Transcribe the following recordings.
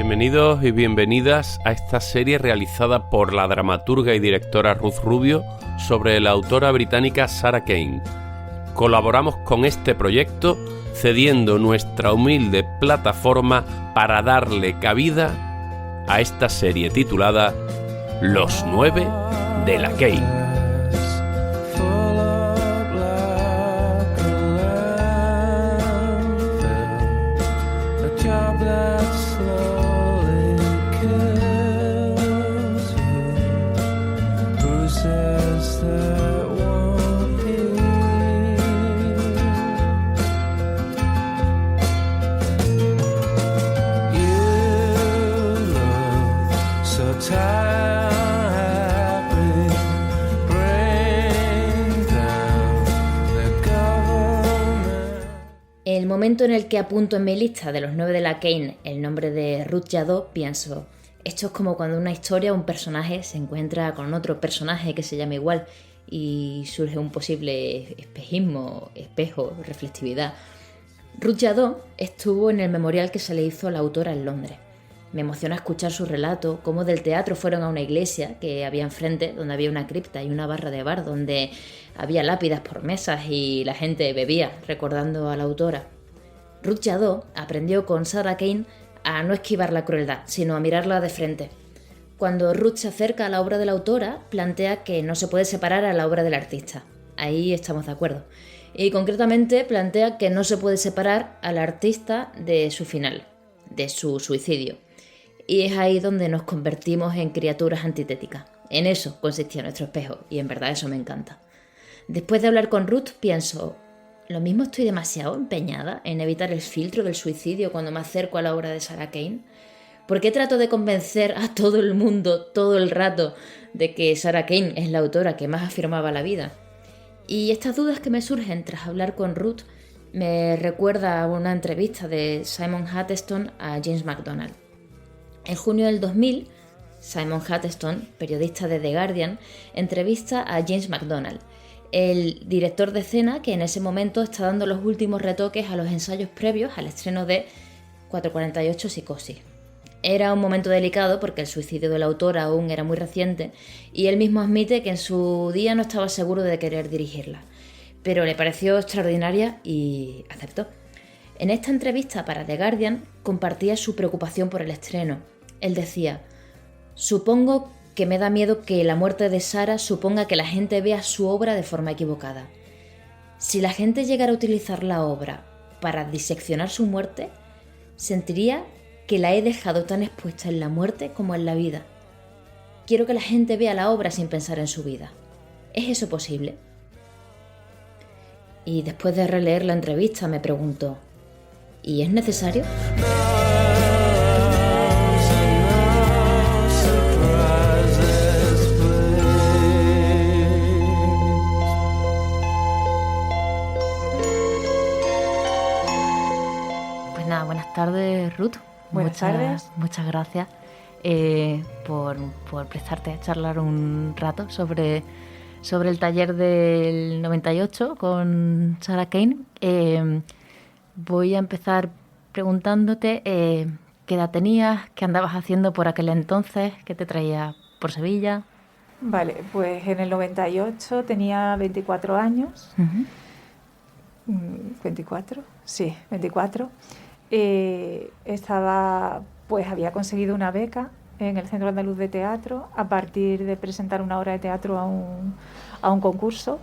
Bienvenidos y bienvenidas a esta serie realizada por la dramaturga y directora Ruth Rubio sobre la autora británica Sarah Kane. Colaboramos con este proyecto cediendo nuestra humilde plataforma para darle cabida a esta serie titulada Los 9 de la Kane. El momento en el que apunto en mi lista de los 9 de la Kane el nombre de Ruth Jadot, pienso, esto es como cuando en una historia un personaje se encuentra con otro personaje que se llama igual y surge un posible espejismo, espejo, reflectividad. Ruth Jadot estuvo en el memorial que se le hizo a la autora en Londres. Me emociona escuchar su relato, cómo del teatro fueron a una iglesia que había enfrente, donde había una cripta y una barra de bar, donde había lápidas por mesas y la gente bebía, recordando a la autora. Ruth Jadot aprendió con Sarah Kane a no esquivar la crueldad, sino a mirarla de frente. Cuando Ruth se acerca a la obra de la autora, plantea que no se puede separar a la obra del artista. Ahí estamos de acuerdo. Y concretamente plantea que no se puede separar al artista de su final, de su suicidio. Y es ahí donde nos convertimos en criaturas antitéticas. En eso consistía nuestro espejo, y en verdad eso me encanta. Después de hablar con Ruth, pienso, lo mismo estoy demasiado empeñada en evitar el filtro del suicidio cuando me acerco a la obra de Sarah Kane. ¿Por qué trato de convencer a todo el mundo todo el rato de que Sarah Kane es la autora que más afirmaba la vida? Y estas dudas que me surgen tras hablar con Ruth me recuerda a una entrevista de Simon Huddleston a James MacDonald. En junio del 2000, Simon Huddleston, periodista de The Guardian, entrevista a James MacDonald, el director de escena que en ese momento está dando los últimos retoques a los ensayos previos al estreno de 448 Psicosis. Era un momento delicado porque el suicidio de la autora aún era muy reciente y él mismo admite que en su día no estaba seguro de querer dirigirla, pero le pareció extraordinaria y aceptó. En esta entrevista para The Guardian compartía su preocupación por el estreno. Él decía, supongo que me da miedo que la muerte de Sarah suponga que la gente vea su obra de forma equivocada. Si la gente llegara a utilizar la obra para diseccionar su muerte, sentiría que la he dejado tan expuesta en la muerte como en la vida. Quiero que la gente vea la obra sin pensar en su vida. ¿Es eso posible? Y después de releer la entrevista me pregunto, ¿y es necesario? Pues nada, buenas tardes, Ruth. Buenas tardes. Muchas gracias por prestarte a charlar un rato sobre el taller del 98 con Sarah Kane. Voy a empezar preguntándote qué edad tenías, qué andabas haciendo por aquel entonces, qué te traía por Sevilla. Vale, pues en el 98 tenía 24 años. Uh-huh. 24, sí, 24. Había conseguido una beca en el Centro Andaluz de Teatro a partir de presentar una obra de teatro a un concurso.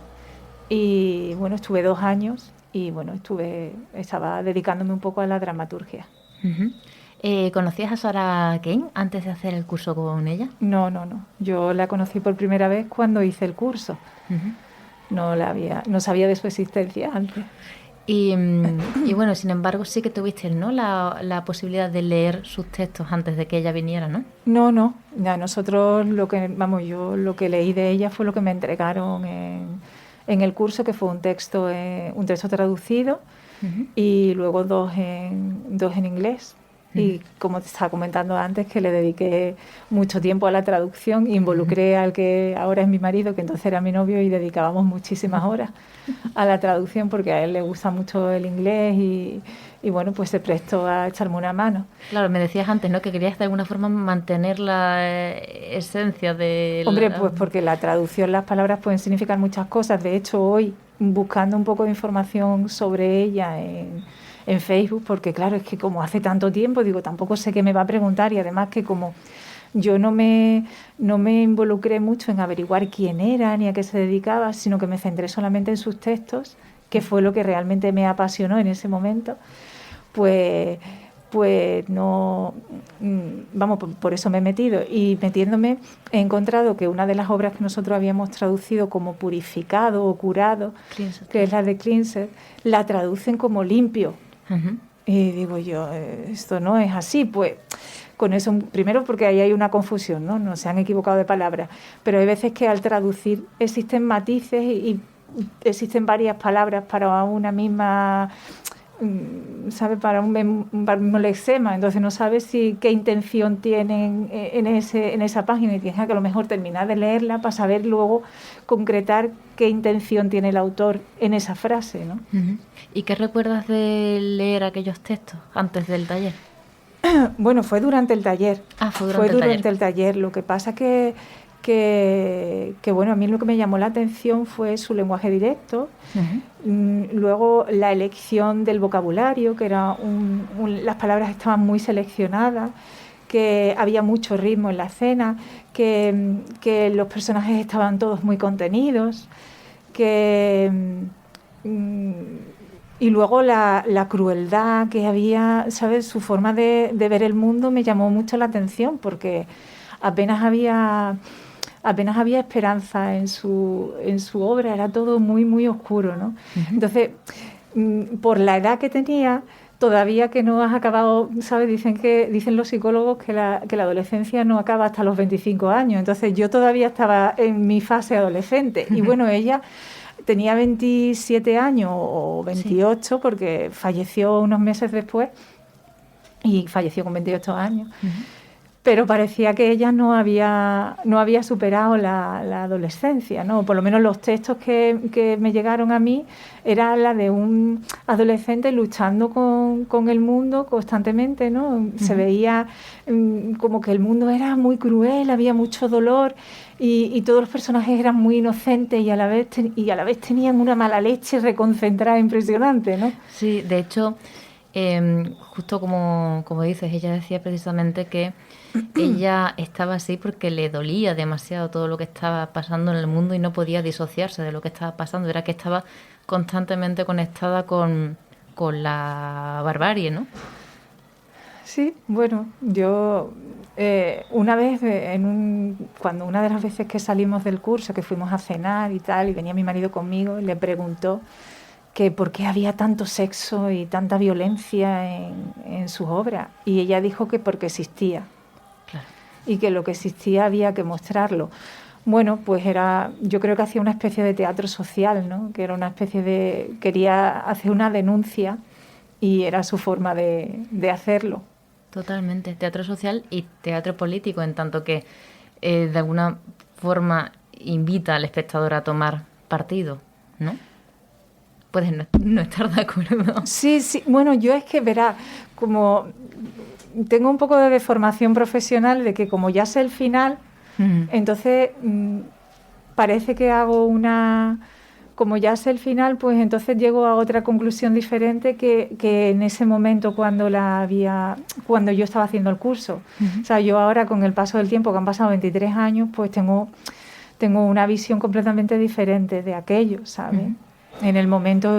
Y bueno, estuve 2 años y bueno, estaba dedicándome un poco a la dramaturgia. Uh-huh. ¿Conocías a Sarah Kane antes de hacer el curso con ella? No. Yo la conocí por primera vez cuando hice el curso. Uh-huh. No sabía de su existencia antes. Y bueno, sin embargo, sí que tuviste, ¿no?, la posibilidad de leer sus textos antes de que ella viniera, ¿no? No. Ya nosotros yo lo que leí de ella fue lo que me entregaron en el curso, que fue un texto traducido. Uh-huh. Y luego dos en inglés. Y como te estaba comentando antes, que le dediqué mucho tiempo a la traducción, involucré al que ahora es mi marido, que entonces era mi novio, y dedicábamos muchísimas horas a la traducción porque a él le gusta mucho el inglés y bueno, pues se prestó a echarme una mano. Claro, me decías antes, ¿no?, que querías de alguna forma mantener la esencia de... Hombre, pues porque la traducción, las palabras pueden significar muchas cosas. De hecho, hoy, buscando un poco de información sobre ella en Facebook, porque claro, es que como hace tanto tiempo, digo, tampoco sé qué me va a preguntar, y además que como yo no me involucré mucho en averiguar quién era ni a qué se dedicaba, sino que me centré solamente en sus textos, que fue lo que realmente me apasionó en ese momento, pues no, vamos, por eso me he metido. Y metiéndome he encontrado que una de las obras que nosotros habíamos traducido como purificado o curado, que es la de Cleansed, la traducen como limpio. Y digo yo, esto no es así. Pues con eso, primero porque ahí hay una confusión, ¿no? Se han equivocado de palabra, pero hay veces que al traducir existen matices y existen varias palabras para una misma, ¿sabe?, para un mismo lexema. Entonces no sabes qué intención tienen en esa página, y tienes que a lo mejor terminar de leerla para saber luego concretar qué intención tiene el autor en esa frase, ¿no? ¿Y qué recuerdas de leer aquellos textos antes del taller? Bueno, fue durante el taller. Fue durante el taller. Lo que pasa que bueno, a mí lo que me llamó la atención fue su lenguaje directo. Luego la elección del vocabulario, que era las palabras estaban muy seleccionadas, que había mucho ritmo en la escena, que los personajes estaban todos muy contenidos, y luego la crueldad que había, ¿sabes? Su forma de ver el mundo me llamó mucho la atención, porque apenas había esperanza en su obra, era todo muy, muy oscuro, ¿no? Entonces, por la edad que tenía, todavía que no has acabado, ¿sabes? Dicen los psicólogos que la adolescencia no acaba hasta los 25 años. Entonces, yo todavía estaba en mi fase adolescente. Y bueno, ella tenía 27 años o 28, porque falleció unos meses después, y falleció con 28 años. Pero parecía que ella no había superado la adolescencia, ¿no? Por lo menos los textos que me llegaron a mí era la de un adolescente luchando con el mundo constantemente, ¿no? Se veía como que el mundo era muy cruel, había mucho dolor, y todos los personajes eran muy inocentes y a la vez tenían una mala leche reconcentrada impresionante, ¿no? Sí, de hecho, justo como dices, ella decía precisamente que ella estaba así porque le dolía demasiado todo lo que estaba pasando en el mundo y no podía disociarse de lo que estaba pasando. Era que estaba constantemente conectada con la barbarie, ¿no? Sí, bueno, yo una vez, cuando una de las veces que salimos del curso, que fuimos a cenar y tal, y venía mi marido conmigo, le preguntó que por qué había tanto sexo y tanta violencia en sus obras. Y ella dijo que porque existía. Claro. Y que lo que existía había que mostrarlo. Bueno, pues yo creo que hacía una especie de teatro social, ¿no? Que era una especie quería hacer una denuncia, y era su forma de hacerlo. Totalmente, teatro social y teatro político, en tanto que de alguna forma invita al espectador a tomar partido, ¿no? Puedes no estar de acuerdo. Sí, bueno, yo es que, verá, como tengo un poco de deformación profesional, de que como ya sé el final, entonces parece que hago como ya sé el final, pues entonces llego a otra conclusión diferente que en ese momento cuando yo estaba haciendo el curso. O sea, yo ahora, con el paso del tiempo, que han pasado 23 años, pues tengo una visión completamente diferente de aquello, ¿sabes? En el momento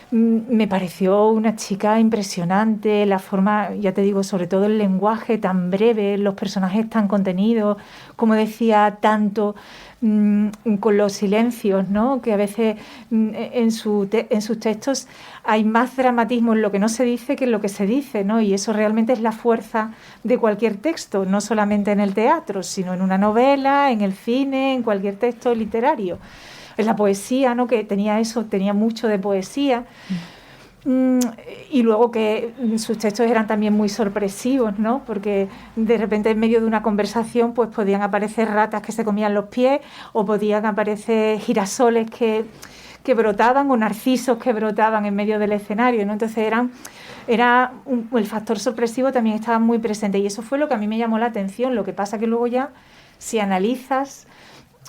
me pareció una chica impresionante, la forma, ya te digo, sobre todo el lenguaje tan breve, los personajes tan contenidos, como decía, tanto con los silencios, ¿no? Que a veces en sus textos hay más dramatismo en lo que no se dice que en lo que se dice, ¿no? Y eso realmente es la fuerza de cualquier texto, no solamente en el teatro, sino en una novela, en el cine, en cualquier texto literario. En la poesía, ¿no? Que tenía mucho de poesía. Y luego que sus textos eran también muy sorpresivos, ¿no? Porque de repente en medio de una conversación pues podían aparecer ratas que se comían los pies o podían aparecer girasoles que brotaban o narcisos que brotaban en medio del escenario, ¿no? Entonces el factor sorpresivo también estaba muy presente y eso fue lo que a mí me llamó la atención. Lo que pasa que luego ya, si analizas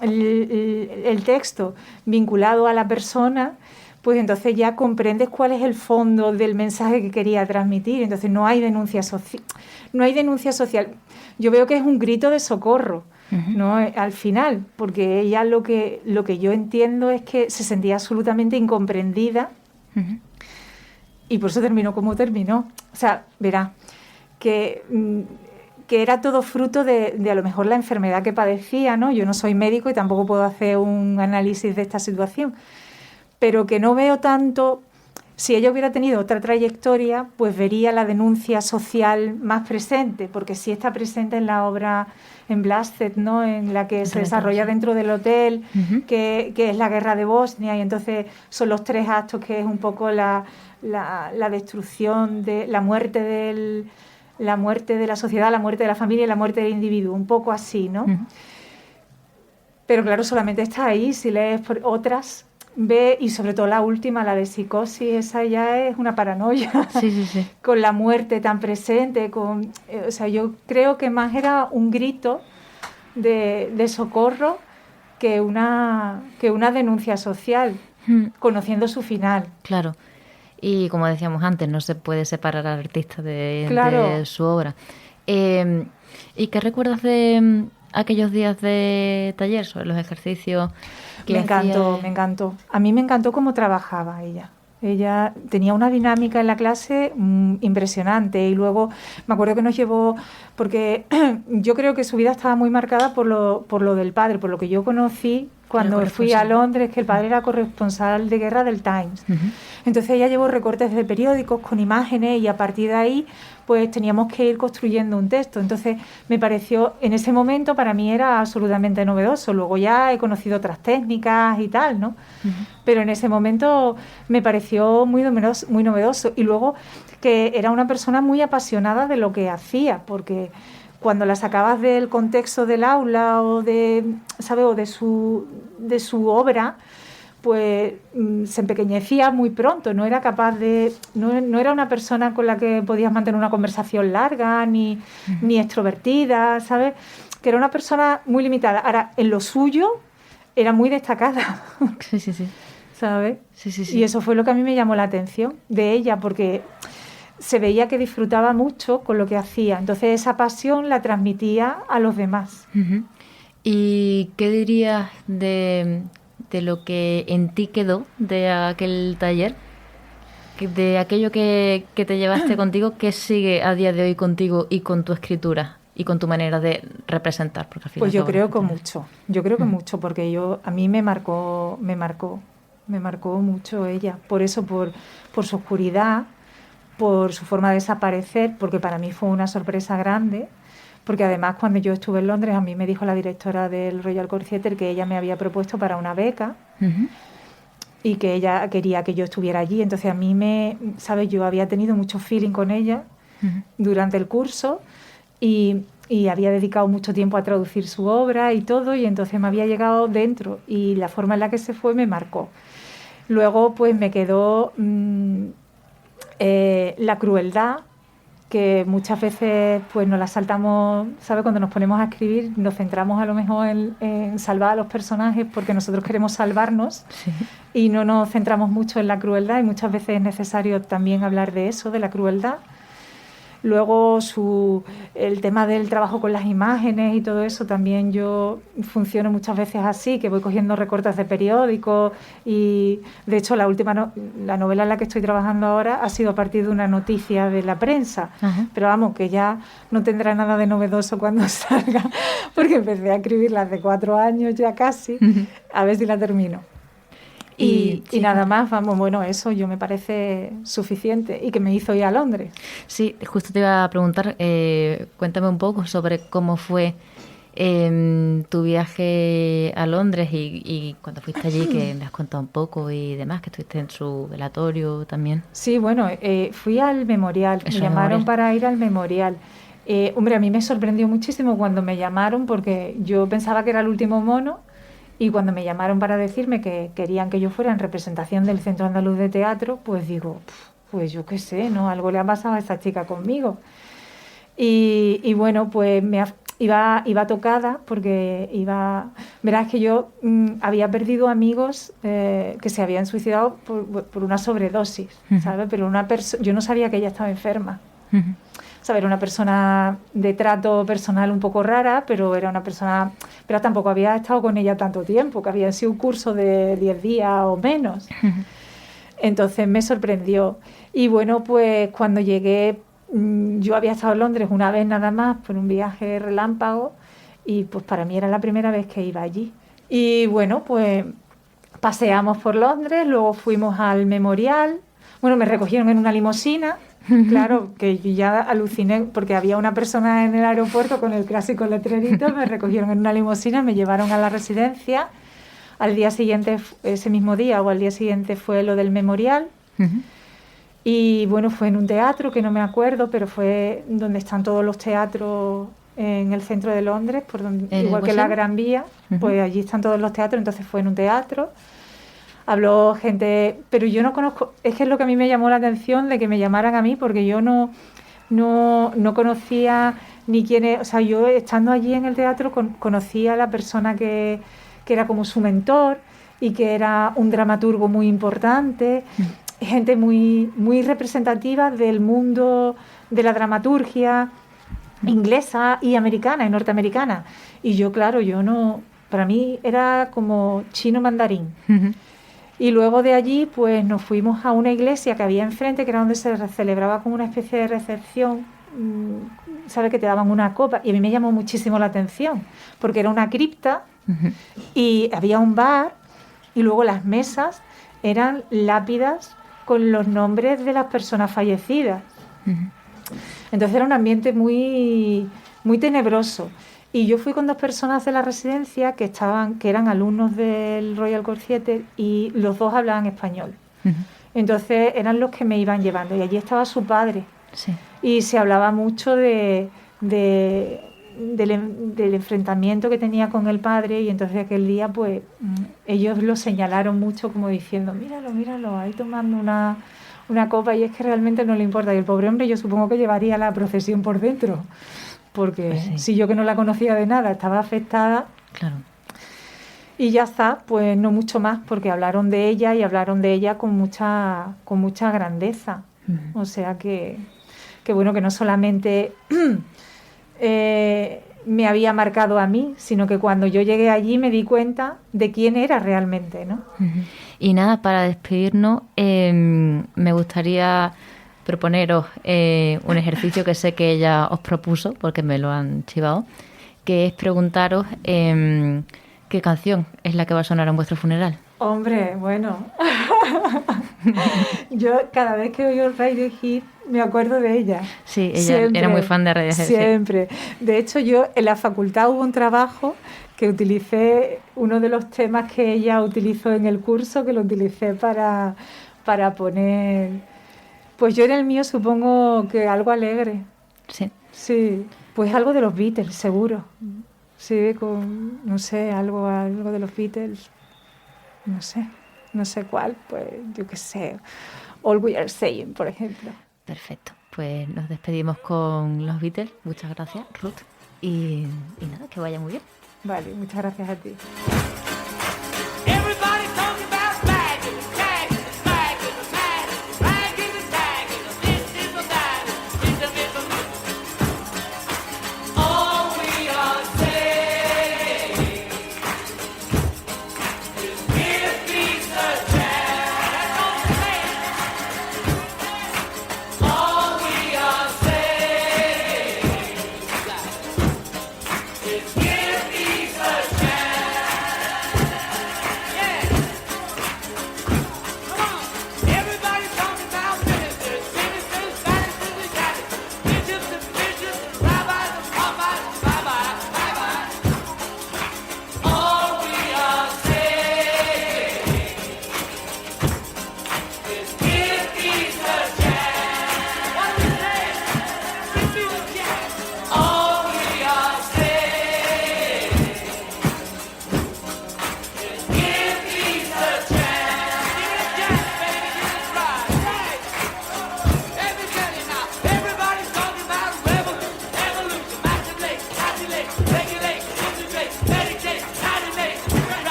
el texto vinculado a la persona, pues entonces ya comprendes cuál es el fondo del mensaje que quería transmitir. Entonces no hay denuncia social. Yo veo que es un grito de socorro, ¿no? Al final, porque ella lo que yo entiendo es que se sentía absolutamente incomprendida y por eso terminó como terminó. O sea, verá, que era todo fruto de a lo mejor la enfermedad que padecía, ¿no? Yo no soy médico y tampoco puedo hacer un análisis de esta situación, pero que no veo tanto. Si ella hubiera tenido otra trayectoria, pues vería la denuncia social más presente, porque sí está presente en la obra en Blasted, ¿no? En la que se desarrolla dentro del hotel, que es la guerra de Bosnia, y entonces son los 3 actos, que es un poco la destrucción, la muerte de la sociedad, la muerte de la familia y la muerte del individuo, un poco así, ¿no? Pero claro, solamente está ahí. Si lees por otras, ve, y sobre todo la última, la de Psicosis, esa ya es una paranoia. Sí. Con la muerte tan presente, o sea, yo creo que más era un grito de socorro que una denuncia social, conociendo su final. Claro. Y como decíamos antes, no se puede separar al artista de su obra. ¿Y qué recuerdas de aquellos días de taller, sobre los ejercicios que me encantó. A mí me encantó cómo trabajaba ella. Ella tenía una dinámica en la clase impresionante, y luego me acuerdo que nos llevó, porque yo creo que su vida estaba muy marcada por lo del padre, por lo que yo conocí cuando fui a Londres, que el padre era corresponsal de guerra del Times. Entonces ella llevó recortes de periódicos con imágenes, y a partir de ahí pues teníamos que ir construyendo un texto. Entonces me pareció, en ese momento para mí era absolutamente novedoso. Luego ya he conocido otras técnicas y tal, ¿no? Pero en ese momento me pareció muy novedoso. Y luego que era una persona muy apasionada de lo que hacía, porque cuando la sacabas del contexto del aula o ¿sabes? O de su obra, pues se empequeñecía muy pronto. No era capaz no era una persona con la que podías mantener una conversación larga, ni extrovertida, ¿sabes? Que era una persona muy limitada. Ahora, en lo suyo era muy destacada. Sí. ¿Sabes? Sí. Y eso fue lo que a mí me llamó la atención de ella, porque se veía que disfrutaba mucho con lo que hacía. Entonces esa pasión la transmitía a los demás. ¿Y qué dirías de lo que en ti quedó de aquel taller? De aquello que te llevaste contigo, ¿qué sigue a día de hoy contigo y con tu escritura y con tu manera de representar? Porque al final pues yo creo que mucho. Yo creo que mucho, porque a mí me marcó mucho ella. Por eso, por su oscuridad, por su forma de desaparecer, porque para mí fue una sorpresa grande, porque además cuando yo estuve en Londres a mí me dijo la directora del Royal Court Theatre que ella me había propuesto para una beca y que ella quería que yo estuviera allí. Entonces a mí ¿sabes? Yo había tenido mucho feeling con ella durante el curso y había dedicado mucho tiempo a traducir su obra y todo, y entonces me había llegado dentro, y la forma en la que se fue me marcó. Luego pues me quedó la crueldad, que muchas veces pues nos la saltamos, ¿sabes? Cuando nos ponemos a escribir nos centramos a lo mejor en salvar a los personajes porque nosotros queremos salvarnos, y no nos centramos mucho en la crueldad, y muchas veces es necesario también hablar de eso, de la crueldad. Luego el tema del trabajo con las imágenes y todo eso, también yo funciono muchas veces así, que voy cogiendo recortes de periódicos, y de hecho la novela en la que estoy trabajando ahora ha sido a partir de una noticia de la prensa. Pero vamos, que ya no tendrá nada de novedoso cuando salga, porque empecé a escribirla hace 4 años ya casi, a ver si la termino. Y nada más, bueno, eso yo me parece suficiente, y que me hizo ir a Londres. Sí, justo te iba a preguntar, cuéntame un poco sobre cómo fue Tu viaje a Londres y cuando fuiste allí, que me has contado un poco y demás, que estuviste en su velatorio también. Sí, bueno, fui al memorial, me llamaron para ir al memorial. Hombre, a mí me sorprendió muchísimo cuando me llamaron porque yo pensaba que era el último mono y cuando me llamaron para decirme que querían que yo fuera en representación del Centro Andaluz de Teatro, pues digo, pues yo qué sé, ¿no? Algo le ha pasado a esta chica conmigo. Y bueno, pues iba tocada porque verás que yo había perdido amigos que se habían suicidado por una sobredosis, ¿sabes? Pero yo no sabía que ella estaba enferma. ¿Sabes? Era una persona de trato personal un poco rara, pero era una persona... Pero tampoco había estado con ella tanto tiempo, que había sido un curso de 10 días o menos. Entonces me sorprendió. Y bueno, pues cuando llegué, yo había estado en Londres una vez nada más por un viaje relámpago y pues para mí era la primera vez que iba allí. Y bueno, pues paseamos por Londres, luego fuimos al memorial. Bueno, me recogieron en una limusina. Claro, que yo ya aluciné porque había una persona en el aeropuerto con el clásico letrerito, me recogieron en una limusina, me llevaron a la residencia. Al día siguiente, ese mismo día o al día siguiente fue lo del memorial. Y bueno, fue en un teatro que no me acuerdo, pero fue donde están todos los teatros en el centro de Londres, igual que la Gran Vía, pues allí están todos los teatros, entonces fue en un teatro. Habló gente, pero yo no conozco, es que es lo que a mí me llamó la atención de que me llamaran a mí, porque yo no conocía ni quién es, o sea, yo estando allí en el teatro conocía a la persona que era como su mentor y que era un dramaturgo muy importante, gente muy, muy representativa del mundo de la dramaturgia inglesa y americana y norteamericana. Y yo, claro, para mí era como chino mandarín. Y luego de allí, pues nos fuimos a una iglesia que había enfrente, que era donde se celebraba como una especie de recepción, ¿sabes? Que te daban una copa. Y a mí me llamó muchísimo la atención, porque era una cripta y había un bar y luego las mesas eran lápidas con los nombres de las personas fallecidas. Entonces era un ambiente muy, muy tenebroso. Y yo fui con 2 personas de la residencia que eran alumnos del Royal Court Theatre y los 2 hablaban español. Entonces eran los que me iban llevando y allí estaba su padre. Sí. Y se hablaba mucho del enfrentamiento que tenía con el padre y entonces aquel día pues ellos lo señalaron mucho como diciendo, míralo, ahí tomando una copa y es que realmente no le importa. Y el pobre hombre yo supongo que llevaría la procesión por dentro. Porque pues sí. Si yo que no la conocía de nada estaba afectada, claro. Y ya está, pues no mucho más, porque hablaron de ella y hablaron de ella con mucha grandeza. O sea que bueno, que no solamente me había marcado a mí, sino que cuando yo llegué allí me di cuenta de quién era realmente, ¿no? Y nada, para despedirnos, me gustaría proponeros un ejercicio que sé que ella os propuso, porque me lo han chivado, que es preguntaros qué canción es la que va a sonar en vuestro funeral. Hombre, bueno, yo cada vez que oigo Radiohead me acuerdo de ella. Sí, ella era muy fan de Radiohead. Siempre. Sí. De hecho, yo en la facultad hubo un trabajo que utilicé, uno de los temas que ella utilizó en el curso, que lo utilicé para poner... Pues yo en el mío supongo que algo alegre. Sí. Sí, pues algo de los Beatles, seguro. Sí, no sé, algo de los Beatles. No sé cuál, pues yo qué sé. All We Are Saying, por ejemplo. Perfecto, pues nos despedimos con los Beatles. Muchas gracias, Ruth. Y nada, que vaya muy bien. Vale, muchas gracias a ti.